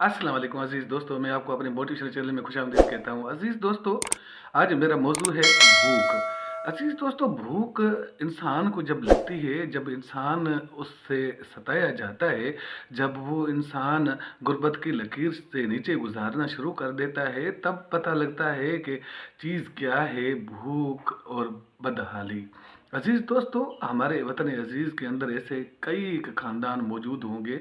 अस्सलाम वालेकुम अज़ीज़ दोस्तों, मैं आपको अपने मोटिवेशनल चैनल में खुशामदीद कहता हूँ। अज़ीज़ दोस्तों, आज मेरा मौज़ू है भूख। अज़ीज़ दोस्तों, भूख इंसान को जब लगती है, जब इंसान उससे सताया जाता है, जब वो इंसान गुर्बत की लकीर से नीचे गुज़ारना शुरू कर देता है, तब पता लगता है कि चीज़ क्या है भूख और बदहाली। अज़ीज़ दोस्तों, हमारे वतन अज़ीज़ के अंदर ऐसे कई ख़ानदान मौजूद होंगे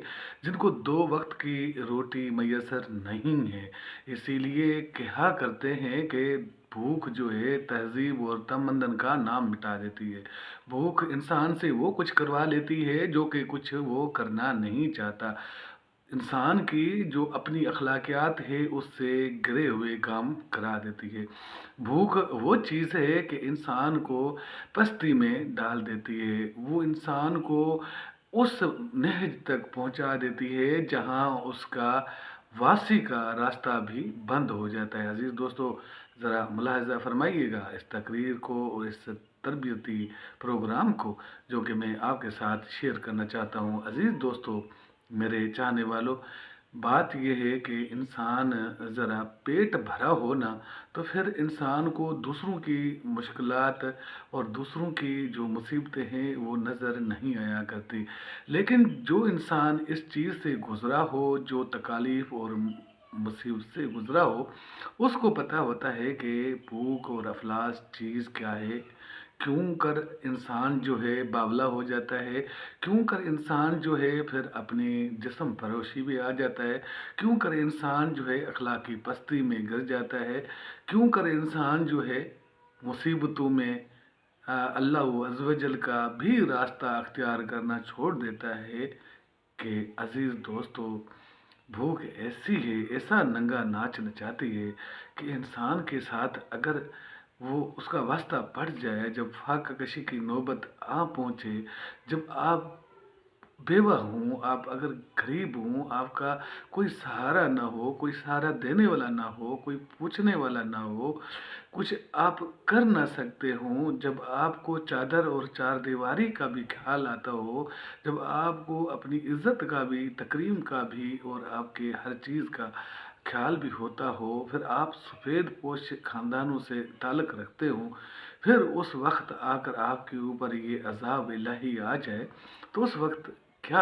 जिनको 2 वक़्त की रोटी मैसर नहीं है। इसीलिए कहा करते हैं कि भूख जो है तहज़ीब और तमद्दन का नाम मिटा देती है। भूख इंसान से वो कुछ करवा लेती है जो कि कुछ वो करना नहीं चाहता। इंसान की जो अपनी अखलाकियात है उससे गिरे हुए काम करा देती है। भूख वो चीज़ है कि इंसान को पस्ती में डाल देती है। वो इंसान को उस नहज तक पहुंचा देती है जहां उसका वासी का रास्ता भी बंद हो जाता है। अजीज़ दोस्तों, ज़रा मुलाहज़ा फरमाइएगा इस तकरीर को और इस तरबियती प्रोग्राम को जो कि मैं आपके साथ शेयर करना चाहता हूँ। अजीज़ दोस्तों, मेरे चाहने वालों, बात यह है कि इंसान ज़रा पेट भरा हो ना, तो फिर इंसान को दूसरों की मुश्किलात और दूसरों की जो मुसीबतें हैं वो नज़र नहीं आया करती। लेकिन जो इंसान इस चीज़ से गुज़रा हो, जो तकालीफ और मुसीबत से गुज़रा हो, उसको पता होता है कि भूख और अफलास चीज़ क्या है, क्यों कर इंसान जो है बावला हो जाता है, क्यों कर इंसान जो है फिर अपने जिस्म फरोशी भी आ जाता है, क्यों कर इंसान जो है अखलाकी पस्ती में गिर जाता है, क्यों कर इंसान जो है मुसीबतों में अल्लाह अज़्ज़ व जल का भी रास्ता अख्तियार करना छोड़ देता है। कि अज़ीज़ दोस्तों, भूख ऐसी है, ऐसा नंगा नाच नचाती है कि इंसान के साथ अगर वो उसका वास्ता पड़ जाए, जब फाका कशी की नौबत आ पहुँचे, जब आप बेवा हूँ, आप अगर गरीब हूँ, आपका कोई सहारा ना हो, कोई सहारा देने वाला ना हो, कोई पूछने वाला ना हो, कुछ आप कर ना सकते हों, जब आपको चादर और चारदीवारी का भी ख्याल आता हो, जब आपको अपनी इज़्ज़त का भी, तकरीम का भी और आपके हर चीज़ का ख्याल भी होता हो, फिर आप सफ़ेद पोश ख़ानदानों से ताल्लुक़ रखते हो, फिर उस वक़्त आकर आपके ऊपर ये अज़ाब इलाही आ जाए, तो उस वक़्त क्या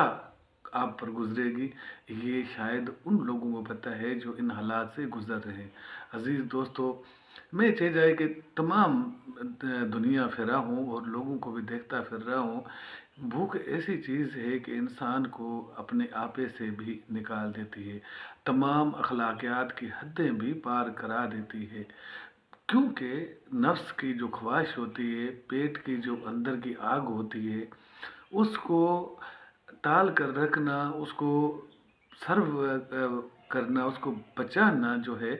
आप पर गुज़रेगी, ये शायद उन लोगों को पता है जो इन हालात से गुज़र रहे हैं। अज़ीज़ दोस्तों, मैं ये जाए कि तमाम दुनिया फिरा हूँ और लोगों को भी देखता फिर रहा हूँ। भूख ऐसी चीज़ है कि इंसान को अपने आपे से भी निकाल देती है, तमाम अखलाकियात की हदें भी पार करा देती है। क्योंकि नफ्स की जो ख्वाहिश होती है, पेट की जो अंदर की आग होती है, उसको टाल कर रखना, उसको सर्व करना, उसको बचाना जो है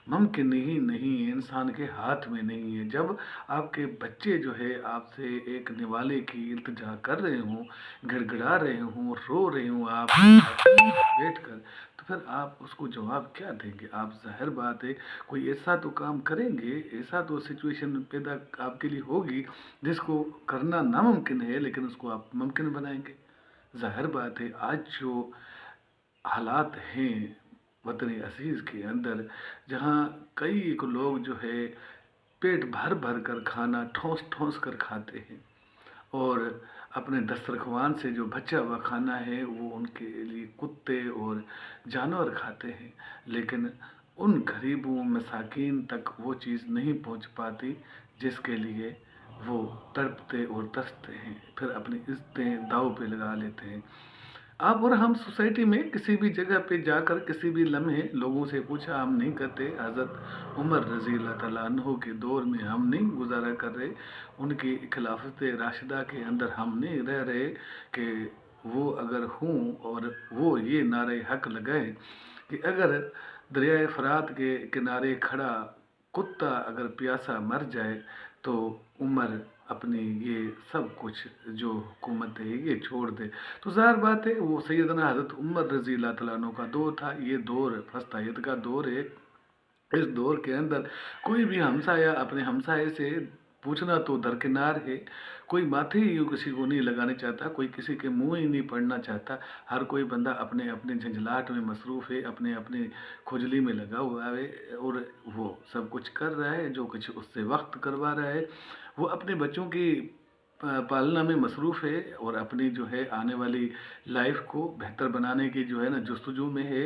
मुमकिन ही नहीं है, इंसान के हाथ में नहीं है। जब आपके बच्चे जो है आपसे एक निवाले की इल्तिजा कर रहे हों, गिड़गिड़ा रहे हों, रो रहे हों आप बैठ कर, तो फिर आप उसको जवाब क्या देंगे? आप ज़ाहिर बात है कोई ऐसा तो काम करेंगे, ऐसा तो सिचुएशन पैदा आपके लिए होगी जिसको करना नामुमकिन है, लेकिन उसको आप मुमकिन बनाएंगे। ज़ाहिर बात है आज जो हालात हैं वतन अज़ीज़ के अंदर, जहाँ कई एक लोग जो है पेट भर भर कर खाना ठूस ठूस कर खाते हैं और अपने दस्तरख्वान से जो बचा हुआ खाना है वो उनके लिए कुत्ते और जानवर खाते हैं, लेकिन उन गरीबों मसाकीन तक वो चीज़ नहीं पहुंच पाती जिसके लिए वो तड़पते और तरसते हैं, फिर अपनी इज़्ज़तें दांव पे लगा लेते हैं। आप और हम सोसाइटी में किसी भी जगह पे जाकर किसी भी लम्हे लोगों से पूछा हम नहीं करते, हज़रत उमर रज़ी अल्लाह ताला अन्हो के दौर में हम नहीं गुज़ारा कर रहे, उनकी खिलाफत राशिदा के अंदर हम नहीं रह रहे कि वो अगर हों और वो ये नारे हक लगाएं कि अगर दरियाए फ़रात के किनारे खड़ा कुत्ता अगर प्यासा मर जाए तो उमर अपनी ये सब कुछ जो हुकूमत है ये छोड़ दे। तो ज़ाहिर बात है वो सैयदना हज़रत उमर रज़ी अल्लाह तआला अन्हु का दौर था, ये दौर फस्तहियत का दौर है। इस दौर के अंदर कोई भी हमसाया अपने हमसाये से पूछना तो दरकिनार है। कोई माथे ही यूँ किसी को नहीं लगाना चाहता, कोई किसी के मुँह ही नहीं पड़ना चाहता। हर कोई बंदा अपने-अपने झंझलाहट में मसरूफ़ है, अपने-अपने खुजली में लगा हुआ है और वो सब कुछ कर रहा है, जो कुछ उससे वक़्त करवा रहा है। वो अपने बच्चों की पालना में मसरूफ़ है और अपनी जो है आने वाली लाइफ़ को बेहतर बनाने की जो है ना जस्तजू में है।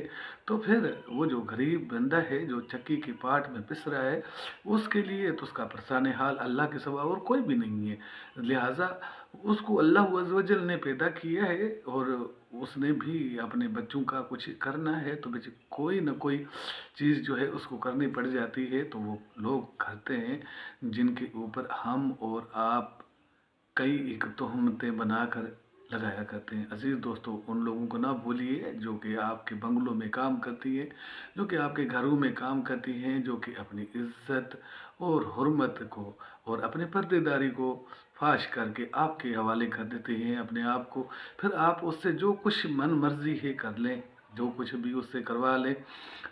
तो फिर वो जो गरीब बंदा है, जो चक्की की पाट में पिस रहा है, उसके लिए तो उसका परेशान हाल अल्लाह के सिवा और कोई भी नहीं है। लिहाज़ा उसको अल्लाह अज़्ज़ व जल ने पैदा किया है और उसने भी अपने बच्चों का कुछ करना है, तो कोई न कोई चीज़ जो है उसको करनी पड़ जाती है, तो वो लोग करते हैं जिनके ऊपर हम और आप कई एक तोहमतें बनाकर लगाया करते हैं। अज़ीज़ दोस्तों, उन लोगों को ना भूलिए जो कि आपके बंगलों में काम करती हैं, जो कि आपके घरों में काम करती हैं, जो कि अपनी इज़्ज़त और हुर्मत को और अपने पर्देदारी को फ़ाश करके आपके हवाले कर देते हैं अपने आप को। फिर आप उससे जो कुछ मन मर्ज़ी है कर लें, जो कुछ भी उससे करवा लें।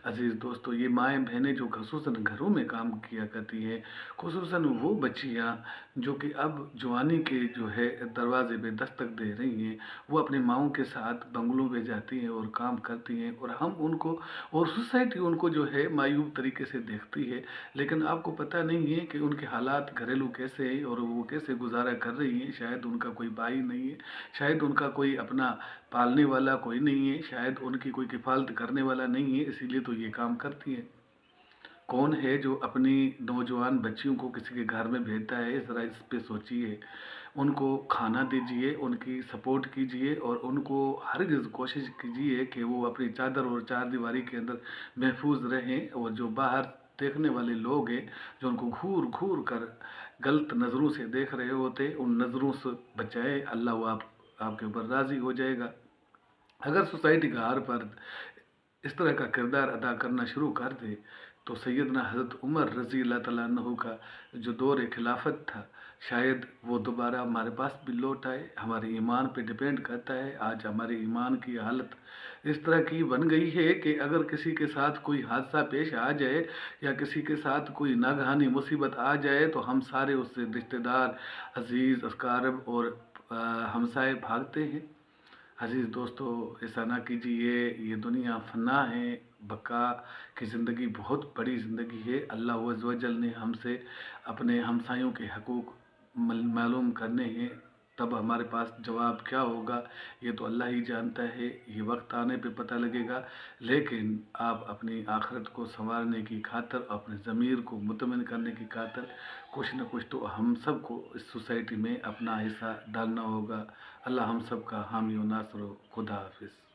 अज़ीज़ दोस्तों, ये माएँ-बहनें जो ख़ुसूसन घरों में काम किया करती हैं, ख़ुसूसन वो बच्चियाँ जो कि अब जवानी के जो है दरवाज़े पे दस्तक दे रही हैं, वो अपनी माँओं के साथ बंगलों में जाती हैं और काम करती हैं और हम उनको और सोसाइटी उनको जो है मायूब तरीके से देखती है। लेकिन आपको पता नहीं है कि उनके हालात घरेलू कैसे हैं और वो कैसे गुज़ारा कर रही हैं। शायद उनका कोई भाई नहीं है, शायद उनका कोई अपना पालने वाला कोई नहीं है, शायद उनकी कोई किफ़ालत करने वाला नहीं है, इसीलिए तो ये काम करती हैं। कौन है जो अपनी नौजवान बच्चियों को किसी के घर में भेजता है? ज़रा इस पे सोचिए। उनको खाना दीजिए, उनकी सपोर्ट कीजिए और उनको हरगिज़ कोशिश कीजिए कि वो अपनी चादर और चारदीवारी के अंदर महफूज़ रहें और जो बाहर देखने वाले लोग हैं, जो उनको घूर-घूर कर गलत नज़रों से देख रहे होते हैं, उन नज़रों से बचाएँ। अल्लाह वो आपके ऊपर राज़ी हो जाएगा। अगर सोसाइटी का हर फर्द इस तरह का किरदार अदा करना शुरू कर दे, तो सैयदना हज़रत उमर रज़ी अल्लाह तआला अन्हु का जो दौर खिलाफत था, शायद वो दोबारा हमारे पास भी लौट आए। हमारे ईमान पे डिपेंड करता है। आज हमारे ईमान की हालत इस तरह की बन गई है कि अगर किसी के साथ कोई हादसा पेश आ जाए या किसी के साथ कोई नागहानी मुसीबत आ जाए, तो हम सारे उससे रिश्तेदार, अज़ीज़, अक़ारिब और हमसाए भागते हैं। अज़ीज़ दोस्तों, ऐसा ना कीजिए। ये दुनिया फ़ना है, बका की ज़िंदगी बहुत बड़ी ज़िंदगी है। अल्लाह अज़्ज़ व जल ने हमसे अपने हमसायों के हकूक़ मालूम करने हैं, तब हमारे पास जवाब क्या होगा ये तो अल्लाह ही जानता है। ये वक्त आने पे पता लगेगा। लेकिन आप अपनी आखिरत को संवारने की खातिर, अपने ज़मीर को मुतमिन करने की खातिर कुछ न कुछ तो हम सबको इस सोसाइटी में अपना हिस्सा डालना होगा। अल्लाह हम सब का हामी व नासिर हो। खुदा हाफ़िज़।